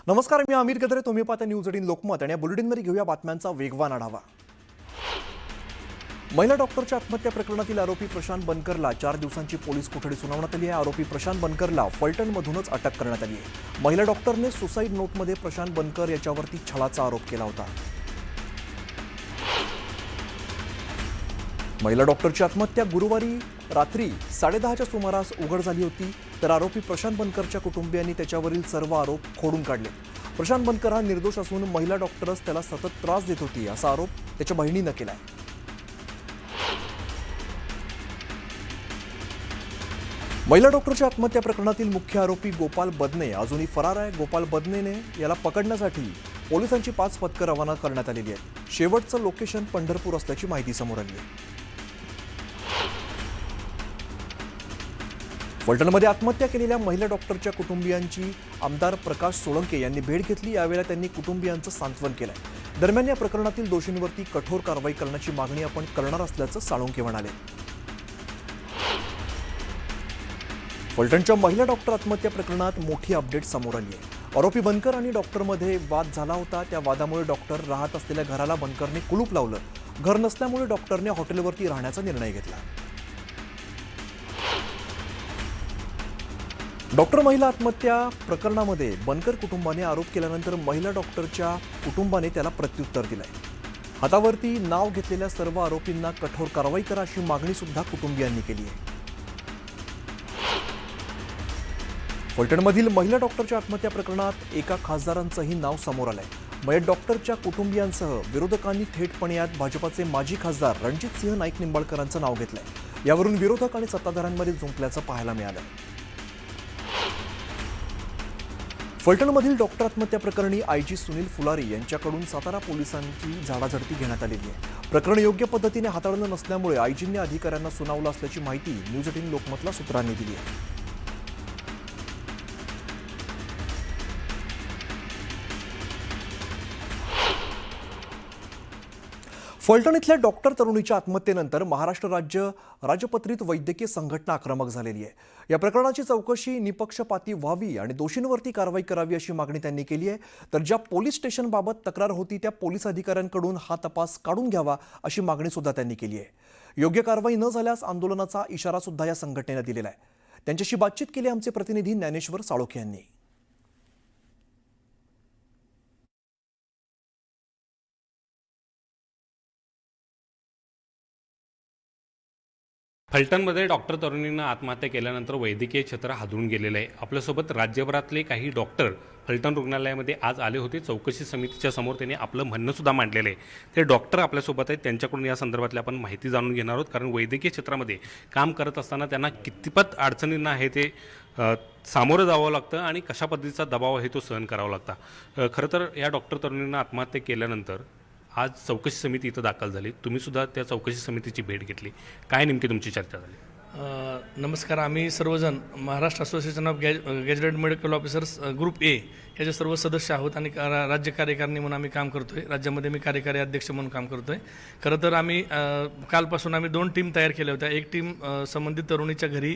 नमस्कार, मी अमीर गद्रे. तुम्ही पाहता न्यूज 18 लोकमत आणि या बुलेटिनमध्ये घेऊया बातम्यांचा वेगवान आढावा. महिला डॉक्टरच्या आत्महत्या प्रकरणातील आरोपी प्रशांत बनकरला 4 दिवसांची पोलीस कोठडी सुनावण्यात आली आहे. आरोपी प्रशांत बनकरला फलटणमधूनच अटक करण्यात आली आहे. महिला डॉक्टरने सुसाईड नोटमध्ये प्रशांत बनकर याच्यावरती छळाचा आरोप केला होता. महिला डॉक्टरची आत्महत्या गुरुवारी रात्री 10:30च्या सुमारास उघड झाली होती. तर आरोपी प्रशांत बनकरच्या कुटुंबियांनी त्याच्यावरील सर्व आरोप खोडून काढले. प्रशांत बनकर हा निर्दोष असून महिला डॉक्टरच त्याला सतत त्रास देत होती असा आरोप त्याच्या बहिणीनं केलाय. महिला डॉक्टरच्या आत्महत्या प्रकरणातील मुख्य आरोपी गोपाल बदने अजूनही फरार आहे. गोपाल बदनेने याला पकडण्यासाठी पोलिसांची 5 पथकं रवाना करण्यात आलेली आहेत. शेवटचं लोकेशन पंढरपूर असल्याची माहिती समोर आली आहे. फलटणमध्ये आत्महत्या केलेल्या महिला डॉक्टरच्या कुटुंबियांची आमदार प्रकाश सोळंके यांनी भेट घेतली. यावेळेला त्यांनी कुटुंबियांचं सांत्वन केलंय. दरम्यान या प्रकरणातील दोषींवरती कठोर कारवाई करण्याची मागणी आपण करणार असल्याचं साळुंके म्हणाले. फलटणच्या महिला डॉक्टर आत्महत्या प्रकरणात मोठी अपडेट समोर आली आहे. आरोपी बनकर आणि डॉक्टरमध्ये वाद झाला होता. त्या वादामुळे डॉक्टर राहत असलेल्या घराला बनकरने कुलूप लावलं. घर नसल्यामुळे डॉक्टरने हॉटेलवरती राहण्याचा निर्णय घेतला. डॉक्टर महिला आत्महत्या प्रकरणामध्ये बनकर कुटुंबाने आरोप केल्यानंतर महिला डॉक्टरच्या कुटुंबाने त्याला प्रत्युत्तर दिलंय. हातावरती नाव घेतलेल्या सर्व आरोपींना कठोर कारवाई करा अशी मागणी सुद्धा कुटुंबियांनी केली आहे. फलटणमधील महिला डॉक्टरच्या आत्महत्या प्रकरणात एका खासदारांचंही नाव समोर आलंय. मयत डॉक्टरच्या कुटुंबियांसह विरोधकांनी थेटपणे यात भाजपाचे माजी खासदार रणजितसिंह नाईक निंबाळकरांचं नाव घेतलंय. यावरून विरोधक आणि सत्ताधाऱ्यांमध्ये जुंपल्याचं पाहायला मिळालं. फलटणमधील डॉक्टर आत्महत्या प्रकरणी आयजी सुनील फुलारी यांच्याकडून सातारा पोलिसांची झाडाझडती घेण्यात आलेली आहे. प्रकरण योग्य पद्धतीने हाताळलं नसल्यामुळे आयजींनी अधिकाऱ्यांना सुनावलं असल्याची माहिती न्यूज 18 लोकमतला सूत्रांनी दिली आहे. फलटण इथल्या डॉक्टर तरुणीच्या आत्महत्येनंतर महाराष्ट्र राज्य राजपत्रित वैद्यकीय संघटना आक्रमक झालेली आहे. या प्रकरणाची चौकशी निपक्षपाती व्हावी आणि दोषींवरती कारवाई करावी अशी मागणी त्यांनी केली आहे. तर ज्या पोलीस स्टेशनबाबत तक्रार होती त्या पोलीस अधिकाऱ्यांकडून हा तपास काढून घ्यावा अशी मागणी सुद्धा त्यांनी केली आहे. योग्य कारवाई न झाल्यास आंदोलनाचा इशारा सुद्धा या संघटनेनं दिलेला आहे. त्यांच्याशी बातचीत केली आमचे प्रतिनिधी ज्ञानेश्वर साळोखे यांनी. फलटणमध्ये डॉक्टर तरुणीनं आत्महत्या केल्यानंतर वैद्यकीय क्षेत्र हादरून गेलेलं आहे. आपल्यासोबत राज्यभरातले काही डॉक्टर फलटण रुग्णालयामध्ये आज आले होते. चौकशी समितीच्या समोर त्यांनी आपलं म्हणणं सुद्धा मांडलेलं आहे. ते डॉक्टर आपल्यासोबत आहेत. त्यांच्याकडून या संदर्भातली आपण माहिती जाणून घेणार आहोत. कारण वैद्यकीय क्षेत्रामध्ये काम करत असताना त्यांना कितपत अडचणींना आहे ते सामोरं जावं लागतं आणि कशा पद्धतीचा दबाव आहे तो सहन करावा लागता. खरं तर या डॉक्टर तरुणीनं आत्महत्या केल्यानंतर आज चौकशी समिती इथं दाखल झाली. तुम्ही सुद्धा त्या चौकशी समितीची भेट घेतली. काय नेमकी तुमची चर्चा झाली? नमस्कार. आम्ही सर्वजण Maharashtra association of gazetted medical officers group A याचे सर्व सदस्य आहोत आणि राज्य कार्यकारिणी म्हणून आम्ही काम करतो आहे. राज्यामध्ये मी कार्यकारी अध्यक्ष म्हणून काम करतो आहे. खरं तर आम्ही कालपासून आम्ही 2 टीम तयार केल्या होत्या. एक टीम संबंधित तरुणीच्या घरी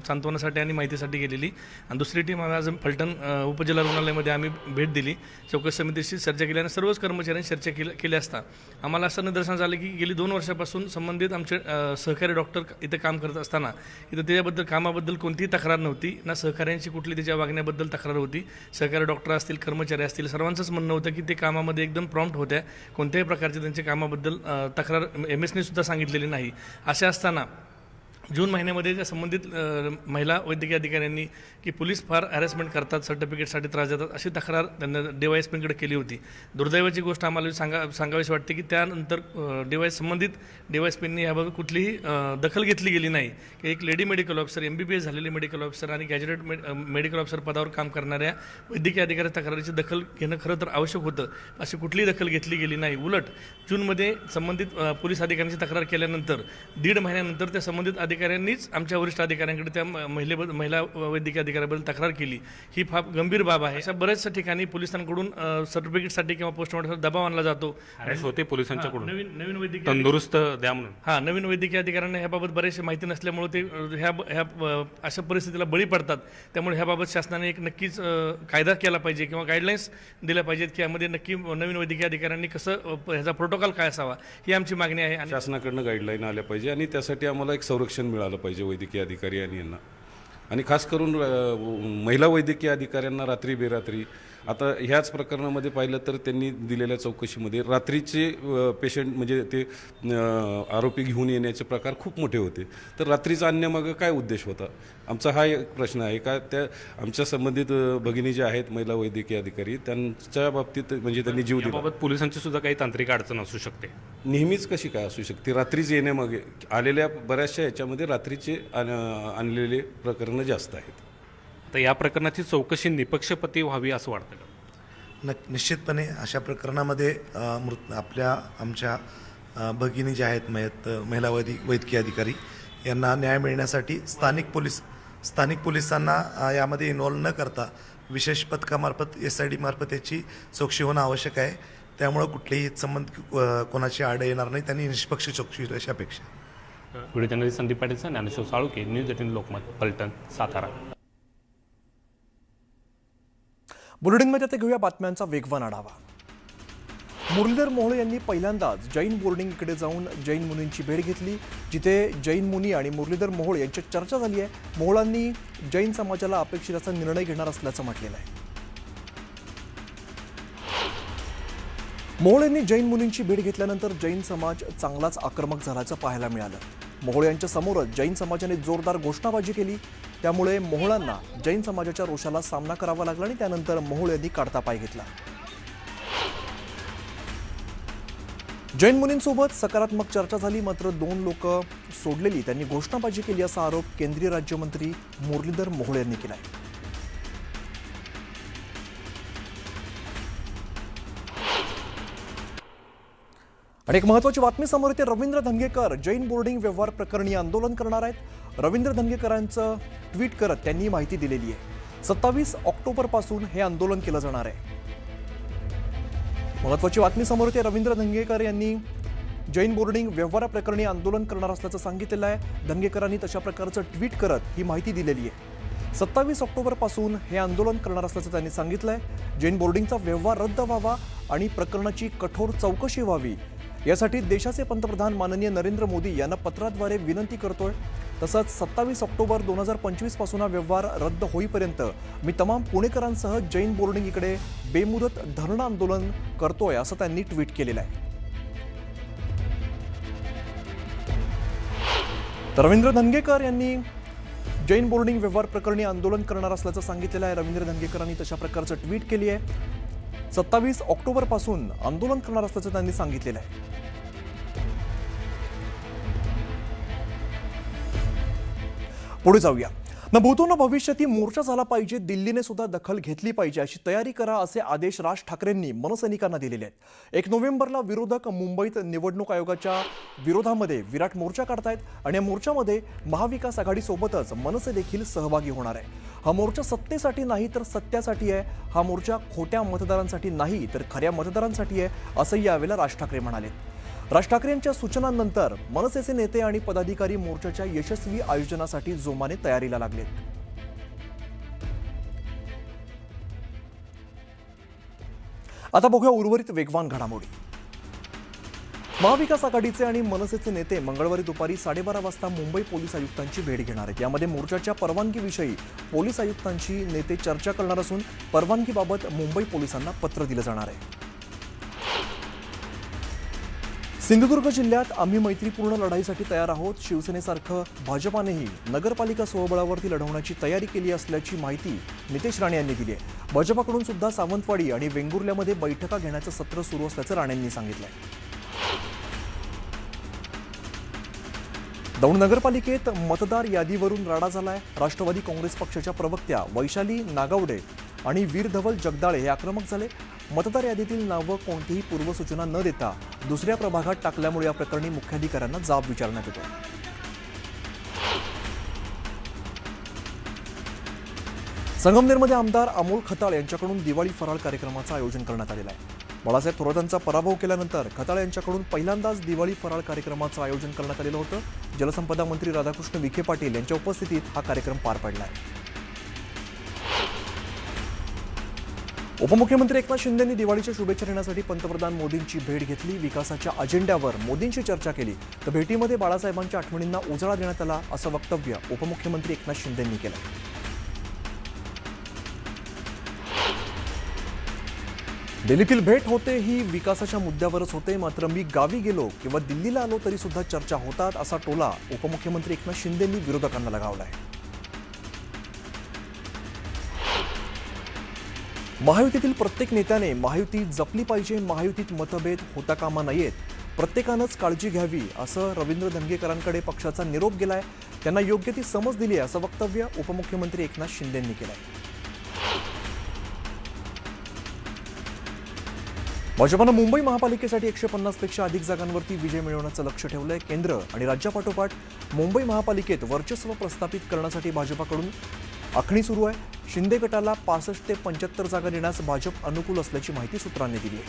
सांत्वनासाठी आणि माहितीसाठी गेलेली आणि दुसरी टीम आम्ही आज फलटण उपजिल्हा रुग्णालयामध्ये आम्ही भेट दिली. चौकशी समितीशी चर्चा केली आणि सर्वच कर्मचाऱ्यांनी चर्चा केली असता आम्हाला असं निदर्शनास आलं की गेली 2 वर्षापासून संबंधित आमचे सहकारी डॉक्टर इथे काम करत असताना इथं त्याच्याबद्दल कामाबद्दल कोणतीही तक्रार नव्हती ना सहकाऱ्यांची कुठली त्याच्या वागण्याबद्दल तक्रार होती. सहकारी डॉक्टर असतील, कर्मचारी असतील, सर्वांचंच म्हणणं होतं की ते कामामध्ये एकदम प्रॉम्प्ट होत्या. कोणत्याही प्रकारचे त्यांच्या कामाबद्दल तक्रार एमएसने सुद्धा सांगितलेली नाही. असे असताना जून महिन्यामध्ये त्या संबंधित महिला वैद्यकीय अधिकाऱ्यांनी की पोलीस फार हॅरेसमेंट करतात, सर्टिफिकेटसाठी त्रास देतात अशी तक्रार त्यांना DYSPकडे केली होती. दुर्दैवाची गोष्ट आम्हाला सांगावीशी वाटते की त्यानंतर संबंधित DYSPंनी याबाबत कुठलीही दखल घेतली गेली नाही. की एक लेडी मेडिकल ऑफिसर, MBBS झालेले मेडिकल ऑफिसर आणि गॅजेटेड मेडिकल ऑफिसर पदावर काम करणाऱ्या वैद्यकीय अधिकारी तक्रारीची दखल घेणं खरं तर आवश्यक होतं. अशी कुठलीही दखल घेतली गेली नाही. उलट जूनमध्ये संबंधित पोलीस अधिकाऱ्यांची तक्रार केल्यानंतर 1.5 महिन्यानंतर त्या संबंधित अधिकाऱ्यांनीच आमच्या वरिष्ठ अधिकाऱ्यांकडे त्या महिला वैद्यकीय अधिकाऱ्याबद्दल तक्रार केली. ही फार गंभीर बाब आहे. अशा बऱ्याचशा ठिकाणी पोलिसांकडून सर्टिफिकेटसाठी किंवा पोस्टमॉर्टमसाठी दबाव आणला जातो. अरेस्ट होते पोलिसांच्याकडून नवीन वैद्यकीय तंदुरुस्त द्या म्हणून. नवीन वैद्यकीय अधिकाऱ्यांना ह्याबाबत बरेचसे माहिती नसल्यामुळे ते ह्या अशा परिस्थितीला बळी पडतात. त्यामुळे ह्याबाबत शासनाने एक नक्कीच कायदा केला पाहिजे किंवा गाईडलाईन्स दिल्या पाहिजेत की यामध्ये नक्की नवीन वैद्यकीय अधिकाऱ्यांनी कसं ह्याचा प्रोटोकॉल काय असावा ही आमची मागणी आहे. आणि शासनाकडनं गाईडलाईन आल्या पाहिजे आणि त्यासाठी आम्हाला एक संरक्षण मिळालं पाहिजे वैद्यकीय अधिकारी आणि यांना, आणि खास करून महिला वैद्यकीय अधिकाऱ्यांना रात्री बेरात्री. आता ह्याच प्रकरणामध्ये पाहिलं तर त्यांनी दिलेल्या चौकशीमध्ये रात्रीचे पेशंट म्हणजे ते आरोपी घेऊन येण्याचे प्रकार खूप मोठे होते. तर रात्रीचा आणण्यामागं काय उद्देश होता आमचा हा एक प्रश्न आहे का. त्या आमच्या संबंधित भगिनी ज्या आहेत महिला वैद्यकीय अधिकारी त्यांच्या बाबतीत म्हणजे त्यांनी जीव दिला. याबाबत पोलिसांची सुद्धा काही तांत्रिक अडचण असू शकते. नेहमीच कशी काय असू शकते. रात्रीच येण्यामागे आलेल्या बऱ्याचशा याच्यामध्ये रात्रीचे आणलेले प्रकरणं जास्त आहेत. तर या प्रकरणाची चौकशी निपक्षपाती व्हावी असं वाटतं का? निश्चितपणे अशा प्रकरणामध्ये आमच्या भगिनी ज्या आहेत महिला वैद्यकीय अधिकारी यांना न्याय मिळण्यासाठी स्थानिक पोलिसांना यामध्ये इन्व्हॉल्व न करता विशेष पथकामार्फत SID मार्फत याची चौकशी होणं आवश्यक आहे. त्यामुळं कुठलेही संबंध कोणाची आड येणार नाही. त्यांनी निष्पक्ष चौकशी होईल अशी अपेक्षा. Video journalist Sandeep Patil, Dnyaneshwar Salunkhe, news 18 Lokmat, Phaltan, Satara. बुलेटिनमध्ये आता घेऊया बातम्यांचा वेगवान आढावा. मुरलीधर मोहोळ यांनी पहिल्यांदाच जैन बोर्डिंग इकडे जाऊन जैन मुनींची भेट घेतली, जिथे जैन मुनी आणि मुरलीधर मोहोळ यांच्यात चर्चा झाली आहे. मोहोळांनी जैन समाजाला अपेक्षित असा निर्णय घेणार असल्याचं म्हटलेलं आहे. मोहोळ यांनी जैन मुनींची भेट घेतल्यानंतर जैन समाज चांगलाच आक्रमक झाल्याचं पाहायला मिळालं. मोहोळ यांच्या समोरच जैन समाजाने जोरदार घोषणाबाजी केली. त्यामुळे मोहोळांना जैन समाजाच्या रोषाला सामना करावा लागला आणि त्यानंतर मोहोळ यांनी काढता पाय घेतला. जैन मुनींसोबत सकारात्मक चर्चा झाली, मात्र 2 लोक सोडलेली त्यांनी घोषणाबाजी केली असा आरोप केंद्रीय राज्यमंत्री मुरलीधर मोहोळ यांनी केला. आणि एक महत्त्वाची बातमी समोर येते. रवींद्र धंगेकर जैन बोर्डिंग व्यवहार प्रकरणी आंदोलन करणार आहेत. रवींद्र धंगेकरांचं ट्विट करत त्यांनी माहिती दिलेली आहे. 27 ऑक्टोबरपासून हे आंदोलन केलं जाणार आहे. महत्त्वाची बातमी समोर येते. रवींद्र धंगेकर यांनी जैन बोर्डिंग व्यवहाराप्रकरणी आंदोलन करणार असल्याचं सांगितलेलं आहे. धंगेकरांनी तशा प्रकारचं ट्विट करत ही माहिती दिलेली आहे. 27 ऑक्टोबरपासून हे आंदोलन करणार असल्याचं त्यांनी सांगितलंय. जैन बोर्डिंगचा व्यवहार रद्द व्हावा आणि प्रकरणाची कठोर चौकशी व्हावी यासाठी देशाचे पंतप्रधान माननीय नरेंद्र मोदी यांना पत्राद्वारे विनंती करतोय. तसंच 27 ऑक्टोबर 2025 पासून हा व्यवहार रद्द होईपर्यंत मी तमाम पुणेकरांसह जैन बोर्डिंग इकडे बेमुदत धरणं आंदोलन करतोय असं त्यांनी ट्विट केलेलं आहे. तर रवींद्र धंगेकर यांनी जैन बोर्डिंग व्यवहार प्रकरणी आंदोलन करणार असल्याचं सांगितलेलं आहे. रवींद्र धंगेकरांनी तशा प्रकारचं ट्विट केली आहे. 27 ऑक्टोबरपासून आंदोलन करणार असल्याचं त्यांनी सांगितलेलं आहे. पुढे जाऊया. न भूतो न भविष्यती मोर्चा झाला पाहिजे, दिल्लीने सुद्धा दखल घेतली पाहिजे अशी तयारी करा असे आदेश राज ठाकरेंनी मनसैनिकांना दिलेले आहेत. 1 नोव्हेंबरला विरोधक मुंबईत निवडणूक आयोगाच्या विरोधामध्ये विराट मोर्चा काढतायत आणि या मोर्चामध्ये महाविकास आघाडीसोबतच मनसे देखील सहभागी होणार आहे. हा मोर्चा सत्तेसाठी नाही तर सत्यासाठी आहे. हा मोर्चा खोट्या मतदारांसाठी नाही तर खऱ्या मतदारांसाठी आहे असंही यावेळेला राज ठाकरे म्हणाले. राज ठाकरे यांच्या सूचनांनंतर मनसेचे नेते आणि पदाधिकारी मोर्चाच्या यशस्वी आयोजनासाठी जोमाने तयारीला लागलेत. आता बघूया उर्वरित वेगवान घडामोडी. महाविकास आघाडीचे आणि मनसेचे नेते मंगळवारी दुपारी 12:30 वाजता मुंबई पोलीस आयुक्तांची भेट घेणार आहेत. यामध्ये मोर्चाच्या परवानगीविषयी पोलीस आयुक्तांची नेते चर्चा करणार असून परवानगीबाबत मुंबई पोलिसांना पत्र दिलं जाणार आहे. सिंधुदुर्ग जिल्ह्यात आम्ही मैत्रीपूर्ण लढाईसाठी तयार आहोत. शिवसेनेसारखं भाजपानेही नगरपालिका स्वबळावरती लढवण्याची तयारी केली असल्याची माहिती नितेश राणे यांनी दिली आहे. भाजपाकडून सुद्धा सावंतवाडी आणि वेंगुर्ल्यामध्ये बैठका घेण्याचं सत्र सुरू असल्याचं राणेंनी सांगितलंय. दौंड नगरपालिकेत मतदार यादीवरून राडा झालाय. राष्ट्रवादी काँग्रेस पक्षाच्या प्रवक्त्या वैशाली नागावडे आणि वीर धवल जगदाळे हे आक्रमक झाले. मतदार यादीतील नावं कोणतीही पूर्वसूचना न देता दुसऱ्या प्रभागात टाकल्यामुळे या प्रकरणी मुख्याधिकाऱ्यांना जाब विचारण्यात येतो. संगमनेरमध्ये आमदार अमोल खताळ यांच्याकडून दिवाळी फराळ कार्यक्रमाचं आयोजन करण्यात आलेलं आहे. बाळासाहेब थोरातांचा पराभव केल्यानंतर खताळ यांच्याकडून पहिल्यांदाच दिवाळी फराळ कार्यक्रमाचं आयोजन करण्यात आलेलं होतं. जलसंपदा मंत्री राधाकृष्ण विखे पाटील यांच्या उपस्थितीत हा कार्यक्रम पार पडला आहे. उपमुख्यमंत्री एकनाथ शिंदेंनी दिवाळीच्या शुभेच्छा देण्यासाठी पंतप्रधान मोदींची भेट घेतली. विकासाच्या अजेंड्यावर मोदींशी चर्चा केली. तर भेटीमध्ये बाळासाहेबांच्या आठवणींना उजाळा देण्यात आला असं वक्तव्य उपमुख्यमंत्री एकनाथ शिंदेंनी केलं. दिल्लीतील भेट होते ही विकासाच्या मुद्द्यावरच होते. मात्र मी गावी गेलो किंवा दिल्लीला आलो तरी सुद्धा चर्चा होतात असा टोला उपमुख्यमंत्री एकनाथ शिंदेंनी विरोधकांना लगावलाय. महायुतीतील प्रत्येक नेत्याने महायुती जपली पाहिजे. महायुतीत मतभेद होता कामा नयेत. प्रत्येकानंच काळजी घ्यावी असं रवींद्र धंगेकरांकडे पक्षाचा निरोप गेलाय. त्यांना योग्य ती समज दिली आहे असं वक्तव्य उपमुख्यमंत्री एकनाथ शिंदेंनी केलंय. भाजपानं मुंबई महापालिकेसाठी 150 पेक्षा अधिक जागांवरती विजय मिळवण्याचं लक्ष्य ठेवलंय. केंद्र आणि राज्यापाठोपाठ मुंबई महापालिकेत वर्चस्व प्रस्थापित करण्यासाठी भाजपाकडून आखणी सुरू आहे. शिंदे गटाला 65 ते 75 जागा देण्यास भाजप अनुकूल असल्याची माहिती सूत्रांनी दिली आहे.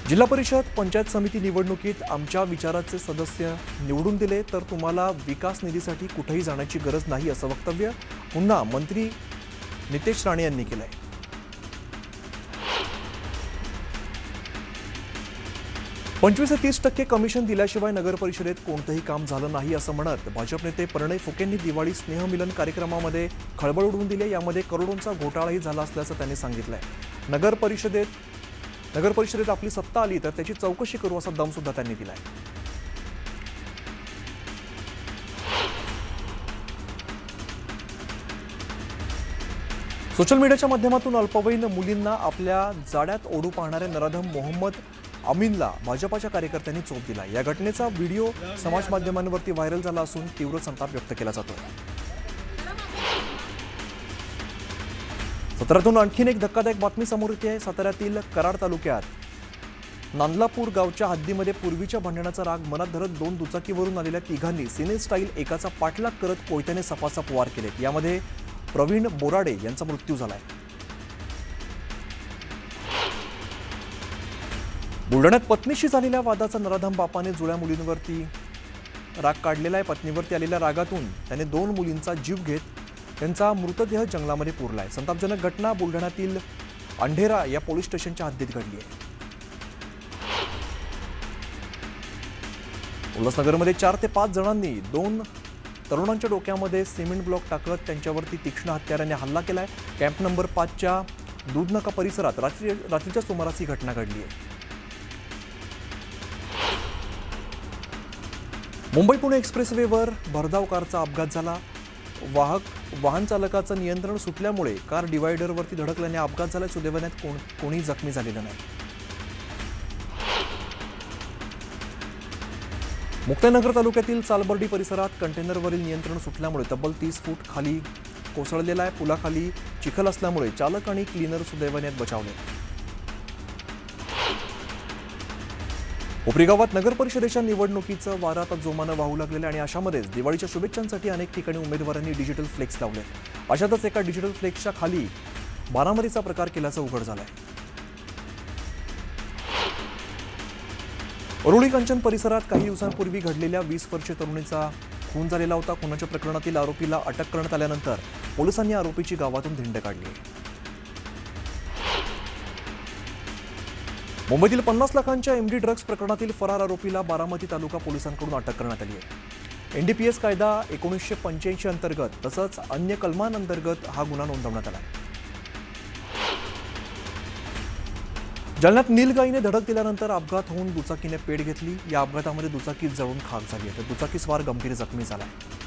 जिल्हा परिषद पंचायत समिती निवडणुकीत आमच्या विचाराचे सदस्य निवडून दिले तर तुम्हाला विकास निधीसाठी कुठेही जाण्याची गरज नाही असं वक्तव्य पुन्हा मंत्री नितेश राणे यांनी केलंय. 25 ते 30% कमिशन दिल्याशिवाय नगर परिषदेत कोणतंही काम झालं नाही असं म्हणत भाजप नेते प्रणय फुकेंनी दिवाळी स्नेहमिलन कार्यक्रमामध्ये खळबळ उडवून दिली. यामध्ये करोडोंचा घोटाळाही झाला असल्याचं त्यांनी सांगितलंय. नगर परिषदेत आपली सत्ता आली तर त्याची चौकशी करू असा दम सुद्धा त्यांनी दिलाय. सोशल मीडियाच्या माध्यमातून अल्पवयीन मुलींना आपल्या जाड्यात ओढू पाहणाऱ्या नराधम मोहम्मद अमीनला भाजपाच्या कार्यकर्त्यांनी चोप दिला. या घटनेचा व्हिडिओ समाज माध्यमांवरती व्हायरल झाला असून तीव्र संताप व्यक्त केला जातोय. साताऱ्यातून आणखीन एक धक्कादायक बातमी समोर येते आहे. साताऱ्यातील कराड तालुक्यात नांदलापूर गावच्या हद्दीमध्ये पूर्वीच्या भांडणाचा राग मनात धरत 2 दुचाकीवरून आलेल्या तिघांनी सिने स्टाईल एकाचा पाठलाग करत कोयत्याने सपासप वार केलेत. यामध्ये प्रवीण बोराडे यांचा मृत्यू झालाय. बुलढाण्यात पत्नीशी झालेल्या वादाचा नराधम बापाने जुळ्या मुलींवरती राग काढलेला आहे. पत्नीवरती आलेल्या रागातून त्याने 2 मुलींचा जीव घेत त्यांचा मृतदेह जंगलामध्ये पुरलाय. संतापजनक घटना बुलढाण्यातील अंढेरा या पोलीस स्टेशनच्या हद्दीत घडली आहे. उल्हासनगरमध्ये 4 ते 5 जणांनी 2 तरुणांच्या डोक्यामध्ये सिमेंट ब्लॉक टाकत त्यांच्यावरती तीक्ष्ण हत्याराने हल्ला केलाय. कॅम्प नंबर 5च्या दूधनका परिसरात रात्रीच्या सुमारास ही घटना घडली आहे. मुंबई पुणे एक्सप्रेसवेवर भरधाव कारचा अपघात झाला. वाहन चालकाचं नियंत्रण सुटल्यामुळे कार डिवायडरवरती धडकल्याने अपघात झाला. सुदैवाने कोणी जखमी झालेलं नाही. मुक्ताईनगर तालुक्यातील चालबर्डी परिसरात कंटेनरवरील नियंत्रण सुटल्यामुळे तब्बल 30 फूट खाली कोसळलेला आहे. पुलाखाली चिखल असल्यामुळे चालक आणि क्लीनर सुदैवाने बचावले. उपरी गावात नगर परिषदेच्या निवडणुकीचं वारं आता जोमानं वाहू लागलेलं आणि अशामध्येच दिवाळीच्या शुभेच्छांसाठी अनेक ठिकाणी उमेदवारांनी डिजिटल फ्लेक्स लावले. अशातच एका डिजिटल फ्लेक्सच्या खाली मारामारीचा प्रकार केल्याचं उघड झालंय. अरुळी कंचन परिसरात काही दिवसांपूर्वी घडलेल्या 20 वर्षीय तरुणीचा खून झालेला होता. खुनाच्या प्रकरणातील आरोपीला अटक करण्यात आल्यानंतर पोलिसांनी आरोपीची गावातून धिंड काढली आहे. मुंबईतील 50 लाखांच्या एमडी ड्रग्ज प्रकरणातील फरार आरोपीला बारामती तालुका पोलिसांकडून अटक करण्यात आली आहे. एनडीपीएस कायदा 1985 अंतर्गत तसंच अन्य कलमांअंतर्गत हा गुन्हा नोंदवण्यात आला आहे. जालन्यात नीलगाईने धडक दिल्यानंतर अपघात होऊन दुचाकीने पेट घेतली. या अपघातामध्ये दुचाकी जळून खाक झाली आहे तर दुचाकीस्वार गंभीर जखमी झाला आहे.